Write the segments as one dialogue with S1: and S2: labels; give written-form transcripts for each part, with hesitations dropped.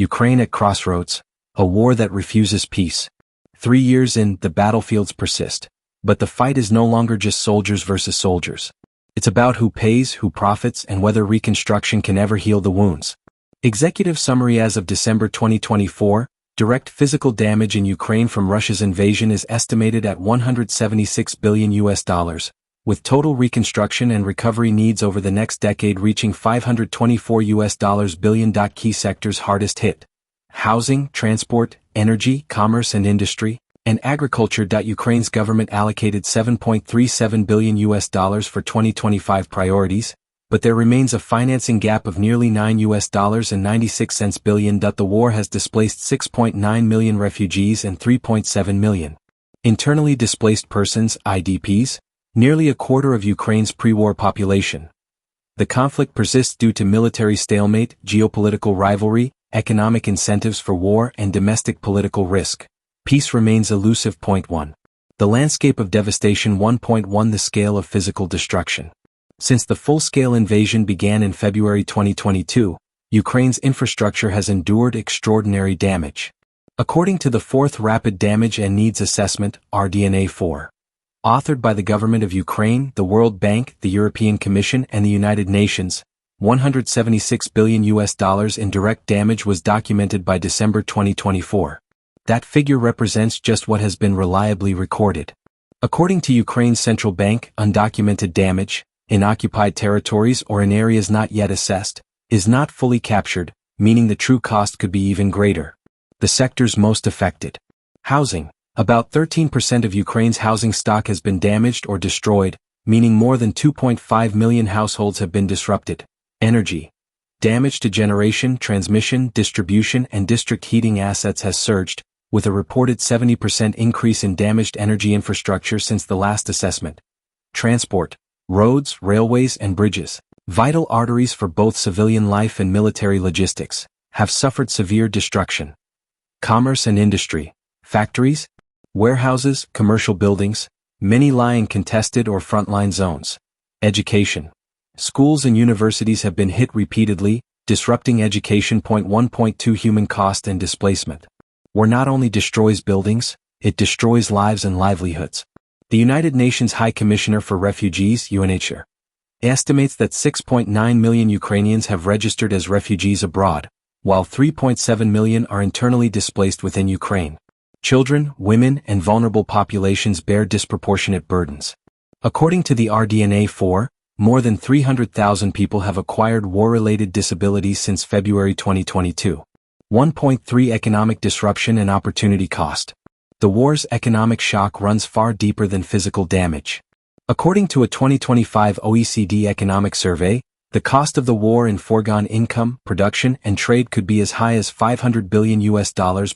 S1: Ukraine at Crossroads, a war that refuses peace. 3 years in, the battlefields persist. But the fight is no longer just soldiers versus soldiers. It's about who pays, who profits, and whether reconstruction can ever heal the wounds. Executive summary: as of December 2024, direct physical damage in Ukraine from Russia's invasion is estimated at $176 billion, with total reconstruction and recovery needs over the next decade reaching $524 billion. Key sectors hardest hit: housing, transport, energy, commerce and industry, and agriculture. Ukraine's government allocated $7.37 billion for 2025 priorities, but there remains a financing gap of nearly $9.96 billion. The war has displaced 6.9 million refugees and 3.7 million internally displaced persons, IDPs, nearly a quarter of Ukraine's pre-war population. The conflict persists due to military stalemate, geopolitical rivalry, economic incentives for war, and domestic political risk. Peace remains elusive. 1. The landscape of devastation. 1.1 The scale of physical destruction. Since the full-scale invasion began in February 2022, Ukraine's infrastructure has endured extraordinary damage. According to the 4th Rapid Damage and Needs Assessment, RDNA-4, authored by the government of Ukraine, the World Bank, the European Commission, and the United Nations, $176 billion in direct damage was documented by December 2024. That figure represents just what has been reliably recorded. According to Ukraine's central bank, undocumented damage, in occupied territories or in areas not yet assessed, is not fully captured, meaning the true cost could be even greater. The sectors most affected. Housing. About 13% of Ukraine's housing stock has been damaged or destroyed, meaning more than 2.5 million households have been disrupted. Energy. Damage to generation, transmission, distribution, and district heating assets has surged, with a reported 70% increase in damaged energy infrastructure since the last assessment. Transport. Roads, railways, and bridges, vital arteries for both civilian life and military logistics, have suffered severe destruction. Commerce and industry. Factories, warehouses, commercial buildings, many lie in contested or frontline zones. Education. Schools and universities have been hit repeatedly, disrupting education. 1.2 Human cost and displacement. War not only destroys buildings, it destroys lives and livelihoods. The United Nations High Commissioner for Refugees, UNHCR, estimates that 6.9 million Ukrainians have registered as refugees abroad, while 3.7 million are internally displaced within Ukraine. Children, women, and vulnerable populations bear disproportionate burdens. According to the RDNA-4, more than 300,000 people have acquired war-related disabilities since February 2022. 1.3 Economic disruption and opportunity cost. The war's economic shock runs far deeper than physical damage. According to a 2025 OECD economic survey, the cost of the war in foregone income, production, and trade could be as high as $500 billion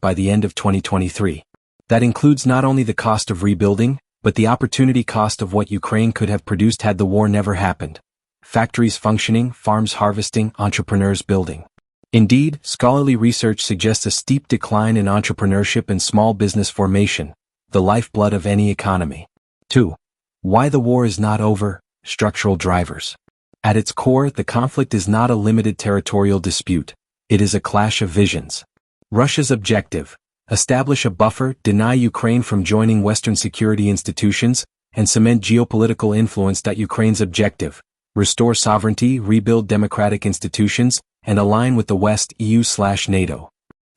S1: by the end of 2023. That includes not only the cost of rebuilding, but the opportunity cost of what Ukraine could have produced had the war never happened. Factories functioning, farms harvesting, entrepreneurs building. Indeed, scholarly research suggests a steep decline in entrepreneurship and small business formation, the lifeblood of any economy. 2. Why the war is not over. Structural drivers. At its core, the conflict is not a limited territorial dispute. It is a clash of visions. Russia's objective: establish a buffer, deny Ukraine from joining Western security institutions, and cement geopolitical influence. Ukraine's objective: restore sovereignty, rebuild democratic institutions, and align with the West, EU/NATO.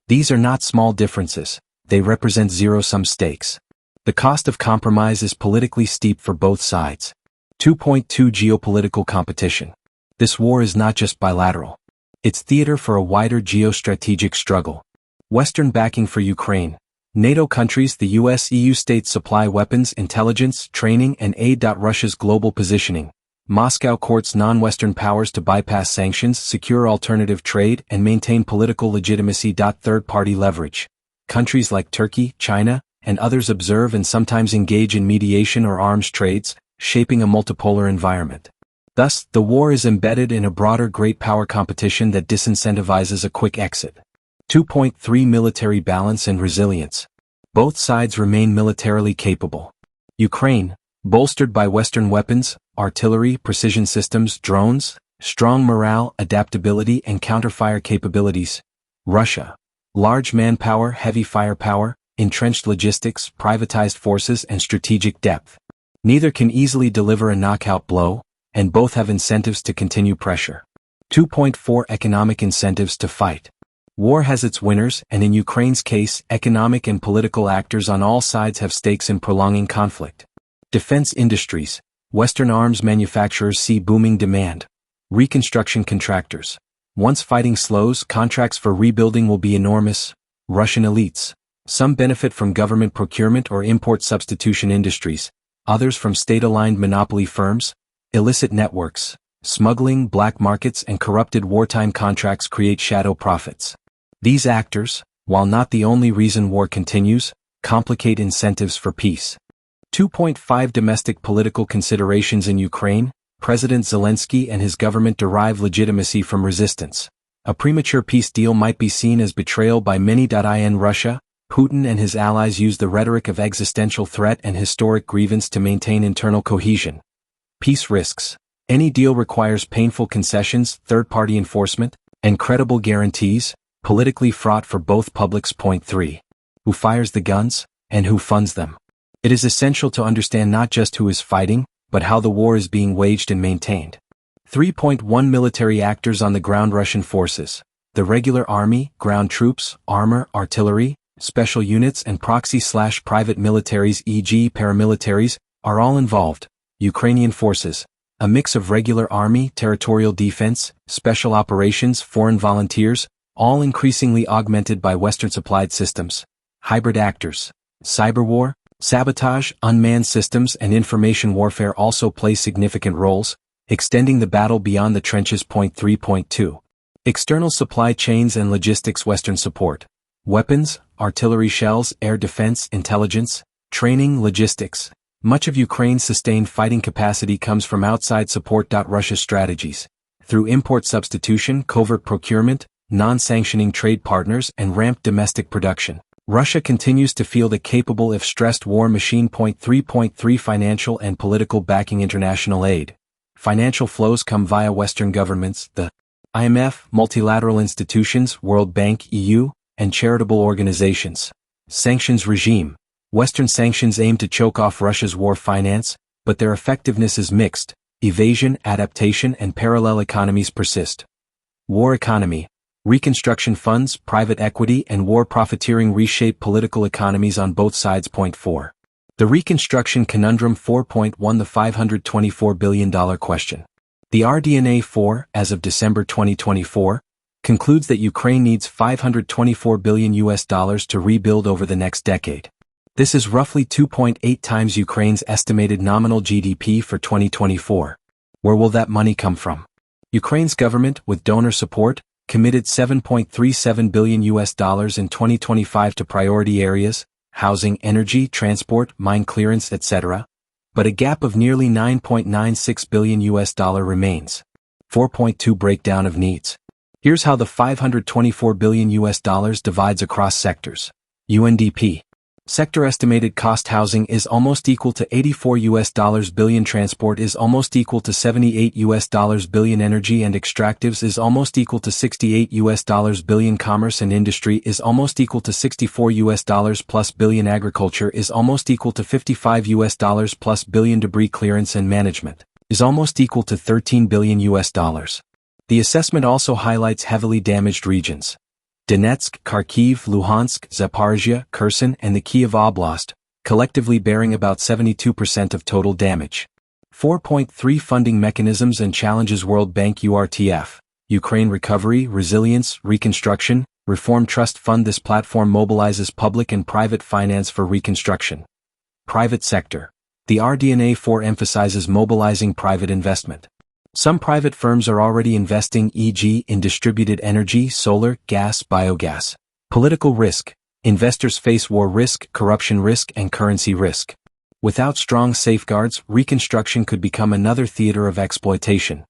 S1: These are not small differences, they represent zero-sum stakes. The cost of compromise is politically steep for both sides. 2.2 Geopolitical competition. This war is not just bilateral. It's theater for a wider geostrategic struggle. Western backing for Ukraine. NATO countries, the US, EU states supply weapons, intelligence, training, and aid. Russia's global positioning. Moscow courts non-Western powers to bypass sanctions, secure alternative trade, and maintain political legitimacy. Third-party leverage. Countries like Turkey, China, and others observe and sometimes engage in mediation or arms trades, shaping a multipolar environment. Thus, the war is embedded in a broader great power competition that disincentivizes a quick exit. 2.3 Military balance and resilience. Both sides remain militarily capable. Ukraine, bolstered by Western weapons, artillery, precision systems, drones, strong morale, adaptability, and counterfire capabilities. Russia. Large manpower, heavy firepower, entrenched logistics, privatized forces, and strategic depth. Neither can easily deliver a knockout blow, and both have incentives to continue pressure. 2.4 Economic incentives to fight. War has its winners, and in Ukraine's case, economic and political actors on all sides have stakes in prolonging conflict. Defense industries. Western arms manufacturers see booming demand. Reconstruction contractors. Once fighting slows, contracts for rebuilding will be enormous. Russian elites. Some benefit from government procurement or import substitution industries, others from state-aligned monopoly firms. Illicit networks. Smuggling, black markets, and corrupted wartime contracts create shadow profits. These actors, while not the only reason war continues, complicate incentives for peace. 2.5 Domestic political considerations in Ukraine. President Zelensky and his government derive legitimacy from resistance. A premature peace deal might be seen as betrayal by many. In Russia, Putin and his allies use the rhetoric of existential threat and historic grievance to maintain internal cohesion. Peace risks. Any deal requires painful concessions, third-party enforcement, and credible guarantees, politically fraught for both publics. Point 3. Who fires the guns, and who funds them? It is essential to understand not just who is fighting, but how the war is being waged and maintained. 3.1 Military actors on the ground. Russian forces. The regular army, ground troops, armor, artillery, special units and proxy/private militaries, e.g. paramilitaries, are all involved. Ukrainian forces. A mix of regular army, territorial defense, special operations, foreign volunteers, all increasingly augmented by Western-supplied systems. Hybrid actors. Cyberwar, sabotage, unmanned systems and information warfare also play significant roles, extending the battle beyond the trenches. 3.2. External supply chains and logistics. Western support. Weapons, artillery shells, air defense, intelligence, training, logistics. Much of Ukraine's sustained fighting capacity comes from outside support. Russia's strategies. Through import substitution, covert procurement, non-sanctioning trade partners, and ramped domestic production, Russia continues to field a capable if stressed war machine. 3.3 Financial and political backing. International aid. Financial flows come via Western governments, the IMF, multilateral institutions, World Bank, EU, and charitable organizations. Sanctions regime. Western sanctions aim to choke off Russia's war finance, but their effectiveness is mixed. Evasion, adaptation, and parallel economies persist. War economy. Reconstruction funds, private equity, and war profiteering reshape political economies on both sides. 4. The reconstruction conundrum. 4.1 The $524 billion question. The RDNA 4, as of December 2024, concludes that Ukraine needs $524 billion to rebuild over the next decade. This is roughly 2.8 times Ukraine's estimated nominal GDP for 2024. Where will that money come from? Ukraine's government, with donor support, committed $7.37 billion in 2025 to priority areas, housing, energy, transport, mine clearance, etc. But a gap of nearly $9.96 billion remains. 4.2 Breakdown of needs. Here's how the $524 billion divides across sectors. UNDP. Sector estimated cost. Housing is almost equal to $84 billion. Transport is almost equal to $78 billion. Energy and extractives is almost equal to $68 billion. Commerce and industry is almost equal to $64 plus billion. Agriculture is almost equal to $55 plus billion. Debris clearance and management is almost equal to $13 billion. The assessment also highlights heavily damaged regions. Donetsk, Kharkiv, Luhansk, Zaporizhia, Kherson, and the Kiev Oblast, collectively bearing about 72% of total damage. 4.3 Funding mechanisms and challenges. World Bank URTF, Ukraine Recovery, Resilience, Reconstruction, Reform Trust Fund. This platform mobilizes public and private finance for reconstruction. Private sector. The RDNA 4 emphasizes mobilizing private investment. Some private firms are already investing, e.g. in distributed energy, solar, gas, biogas. Political risk. Investors face war risk, corruption risk, and currency risk. Without strong safeguards, reconstruction could become another theater of exploitation.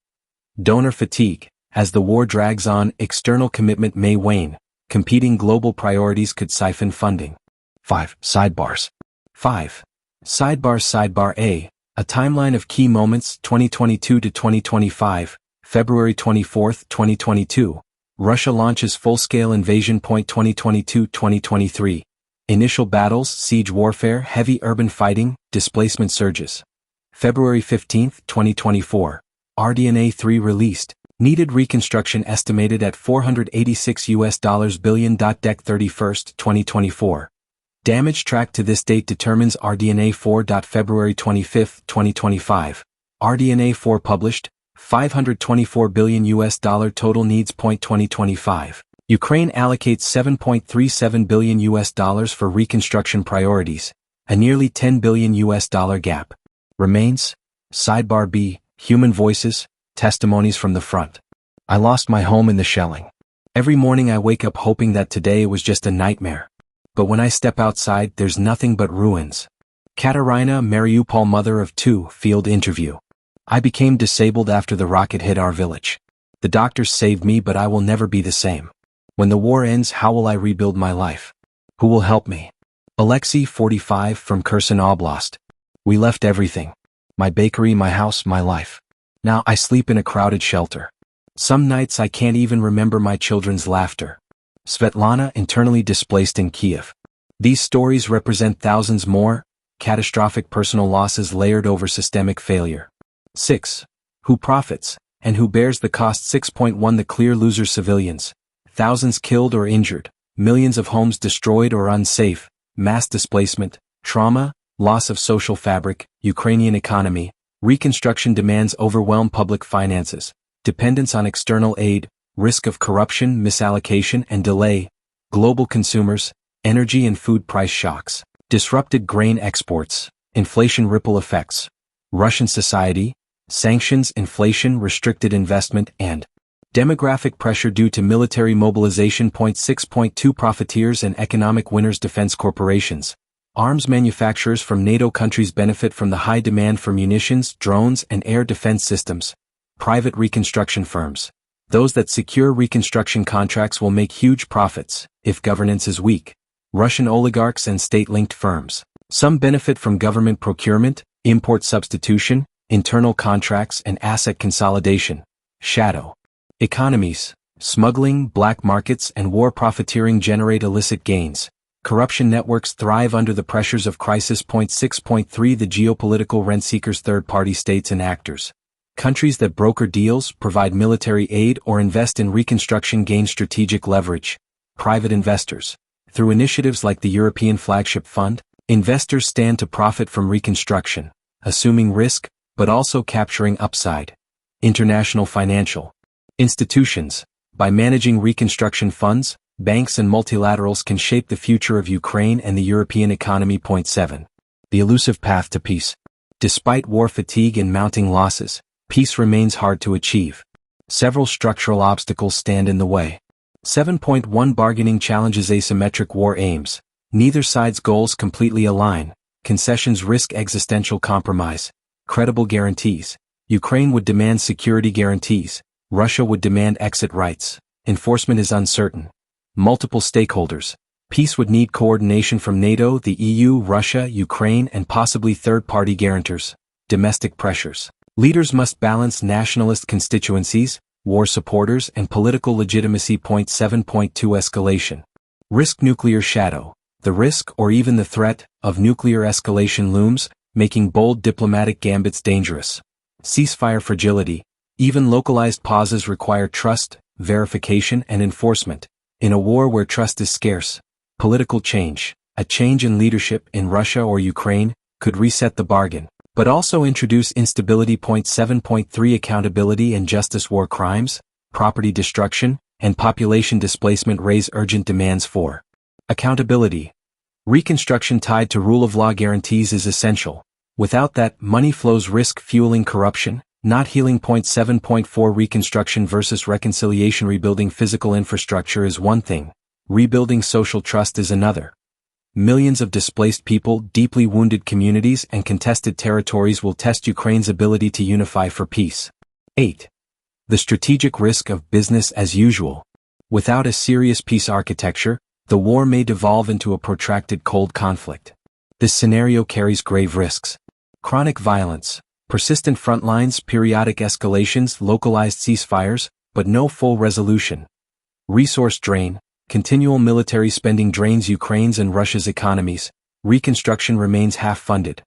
S1: Donor fatigue. As the war drags on, external commitment may wane. Competing global priorities could siphon funding. 5. Sidebars. 5. Sidebars. Sidebar A. A timeline of key moments, 2022 to 2025, February 24, 2022. Russia launches full-scale invasion. 2022-2023. Initial battles, siege warfare, heavy urban fighting, displacement surges. February 15, 2024. RDNA-3 released. Needed reconstruction estimated at $486 billion. Dec 31, 2024. Damage tracked to this date determines RDNA-4. February 25, 2025. RDNA-4 published. $524 billion total needs. 2025. Ukraine allocates $7.37 billion for reconstruction priorities. A nearly $10 billion gap remains. Sidebar B. Human voices, testimonies from the front. I lost my home in the shelling. Every morning I wake up hoping that today was just a nightmare. But when I step outside, there's nothing but ruins. Katerina Mariupol, mother of two, field interview. I became disabled after the rocket hit our village. The doctors saved me, but I will never be the same. When the war ends, how will I rebuild my life? Who will help me? Alexei, 45, from Kherson Oblast. We left everything. My bakery, my house, my life. Now I sleep in a crowded shelter. Some nights I can't even remember my children's laughter. Svetlana, internally displaced in Kiev. These stories represent thousands more, catastrophic personal losses layered over systemic failure. 6. Who profits, and who bears the cost? 6.1 The clear losers: civilians. Thousands killed or injured, millions of homes destroyed or unsafe, mass displacement, trauma, loss of social fabric, Ukrainian economy, reconstruction demands overwhelm public finances, dependence on external aid, risk of corruption, misallocation and delay, global consumers, energy and food price shocks, disrupted grain exports, inflation ripple effects, Russian society, sanctions, inflation, restricted investment, and demographic pressure due to military mobilization. 6.2 Profiteers and economic winners: defense corporations. Arms manufacturers from NATO countries benefit from the high demand for munitions, drones, and air defense systems. Private reconstruction firms. Those that secure reconstruction contracts will make huge profits, if governance is weak. Russian oligarchs and state-linked firms. Some benefit from government procurement, import substitution, internal contracts, and asset consolidation. Shadow economies. Smuggling, black markets, and war profiteering generate illicit gains. Corruption networks thrive under the pressures of crisis. 6.3 The geopolitical rent-seekers: third-party states and actors. Countries that broker deals, provide military aid, or invest in reconstruction gain strategic leverage. Private investors. Through initiatives like the European Flagship Fund, investors stand to profit from reconstruction, assuming risk, but also capturing upside. International financial institutions. By managing reconstruction funds, banks and multilaterals can shape the future of Ukraine and the European economy. 7. The elusive path to peace. Despite war fatigue and mounting losses, peace remains hard to achieve. Several structural obstacles stand in the way. 7.1 Bargaining challenges: asymmetric war aims. Neither side's goals completely align. Concessions risk existential compromise. Credible guarantees. Ukraine would demand security guarantees. Russia would demand exit rights. Enforcement is uncertain. Multiple stakeholders. Peace would need coordination from NATO, the EU, Russia, Ukraine, and possibly third-party guarantors. Domestic pressures. Leaders must balance nationalist constituencies, war supporters, and political legitimacy. 7.2 Escalation. Risk: nuclear shadow. The risk, or even the threat, of nuclear escalation looms, making bold diplomatic gambits dangerous. Ceasefire fragility. Even localized pauses require trust, verification, and enforcement. In a war where trust is scarce, political change, a change in leadership in Russia or Ukraine, could reset the bargain, but also introduce instability. 7.3 Accountability and justice. War crimes, property destruction, and population displacement raise urgent demands for accountability. Reconstruction tied to rule of law guarantees is essential. Without that, money flows risk fueling corruption, not healing. 7.4 Reconstruction versus reconciliation. Rebuilding physical infrastructure is one thing. Rebuilding social trust is another. Millions of displaced people, deeply wounded communities, and contested territories will test Ukraine's ability to unify for peace. 8. The strategic risk of business as usual. Without a serious peace architecture, the war may devolve into a protracted cold conflict. This scenario carries grave risks. Chronic violence, persistent front lines, periodic escalations, localized ceasefires, but no full resolution. Resource drain. Continual military spending drains Ukraine's and Russia's economies. Reconstruction remains half-funded.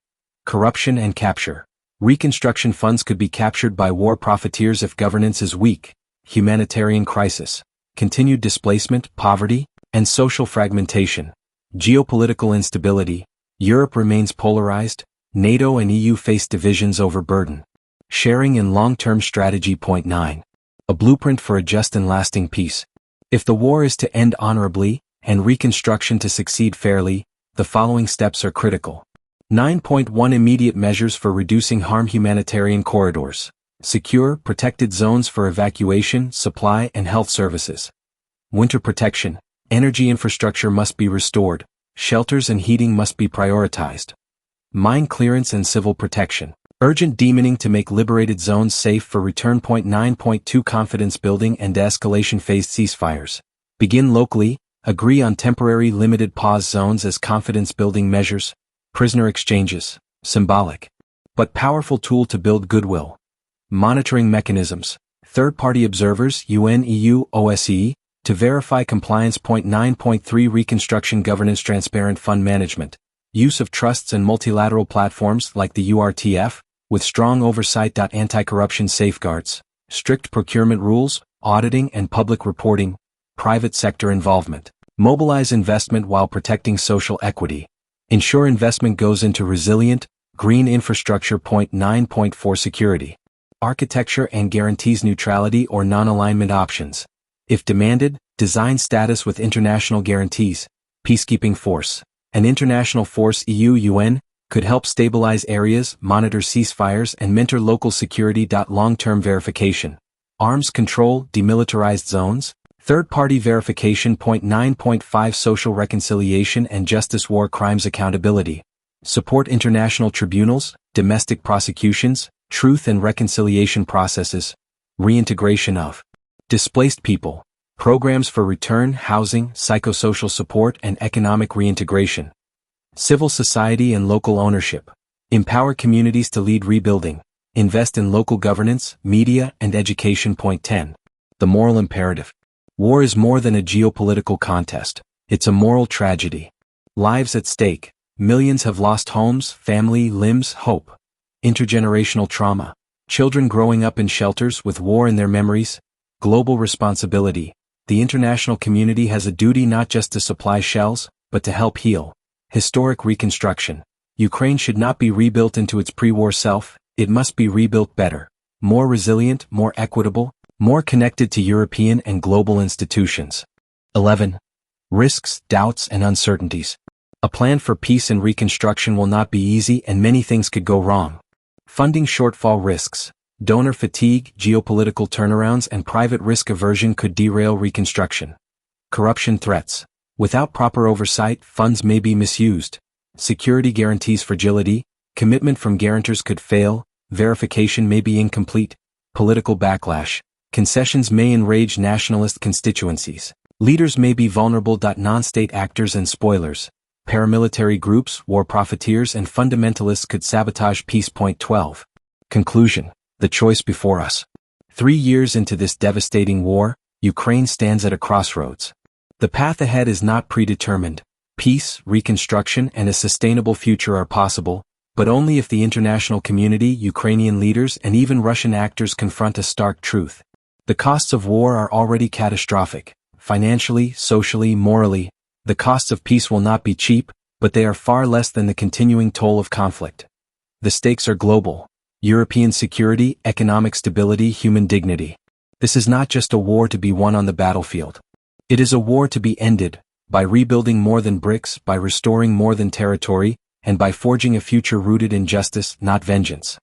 S1: Corruption and capture. Reconstruction funds could be captured by war profiteers if governance is weak. Humanitarian crisis. Continued displacement, poverty, and social fragmentation. Geopolitical instability. Europe remains polarized. NATO and EU face divisions over burden. Sharing in long-term strategy. Point 9. A blueprint for a just and lasting peace. If the war is to end honorably, and reconstruction to succeed fairly, the following steps are critical. 9.1 Immediate measures for reducing harm. Humanitarian corridors. Secure, protected zones for evacuation, supply, and health services. Winter protection. Energy infrastructure must be restored. Shelters and heating must be prioritized. Mine clearance and civil protection. Urgent demining to make liberated zones safe for return. 9.2 Confidence building and de-escalation. Phased ceasefires. Begin locally, agree on temporary limited pause zones as confidence building measures. Prisoner exchanges. Symbolic, but powerful tool to build goodwill. Monitoring mechanisms. Third-party observers, UN, EU, OSCE, to verify compliance. 9.3 Reconstruction governance. Transparent fund management. Use of trusts and multilateral platforms like the URTF, with strong oversight. Anti-corruption safeguards. Strict procurement rules, auditing and public reporting. Private sector involvement. Mobilize investment while protecting social equity. Ensure investment goes into resilient, green infrastructure. 9.4 Security. Architecture and guarantees neutrality or non-alignment options. If demanded, design status with international guarantees. Peacekeeping force. An international force, EU, UN, could help stabilize areas, monitor ceasefires, and mentor local security. Long-term verification. Arms control, demilitarized zones. Third-party verification. 9.5 Social reconciliation and justice. War crimes accountability. Support international tribunals, domestic prosecutions, truth and reconciliation processes. Reintegration of displaced people. Programs for return, housing, psychosocial support, and economic reintegration. Civil society and local ownership. Empower communities to lead rebuilding. Invest in local governance, media, and education. 10. The moral imperative. War is more than a geopolitical contest. It's a moral tragedy. Lives at stake. Millions have lost homes, family, limbs, hope. Intergenerational trauma. Children growing up in shelters with war in their memories. Global responsibility. The international community has a duty not just to supply shells, but to help heal. Historic reconstruction. Ukraine should not be rebuilt into its pre-war self, it must be rebuilt better. More resilient, more equitable, more connected to European and global institutions. 11. Risks, doubts, and uncertainties. A plan for peace and reconstruction will not be easy and many things could go wrong. Funding shortfall risks. Donor fatigue, geopolitical turnarounds, and private risk aversion could derail reconstruction. Corruption threats. Without proper oversight, funds may be misused. Security guarantees fragility, commitment from guarantors could fail, verification may be incomplete. Political backlash. Concessions may enrage nationalist constituencies. Leaders may be vulnerable. Non-state actors and spoilers. Paramilitary groups, war profiteers, and fundamentalists could sabotage peace. 12. Conclusion. The choice before us. 3 years into this devastating war, Ukraine stands at a crossroads. The path ahead is not predetermined. Peace, reconstruction, and a sustainable future are possible, but only if the international community, Ukrainian leaders, and even Russian actors confront a stark truth. The costs of war are already catastrophic. Financially, socially, morally. The costs of peace will not be cheap, but they are far less than the continuing toll of conflict. The stakes are global. European security, economic stability, human dignity. This is not just a war to be won on the battlefield. It is a war to be ended, by rebuilding more than bricks, by restoring more than territory, and by forging a future rooted in justice, not vengeance.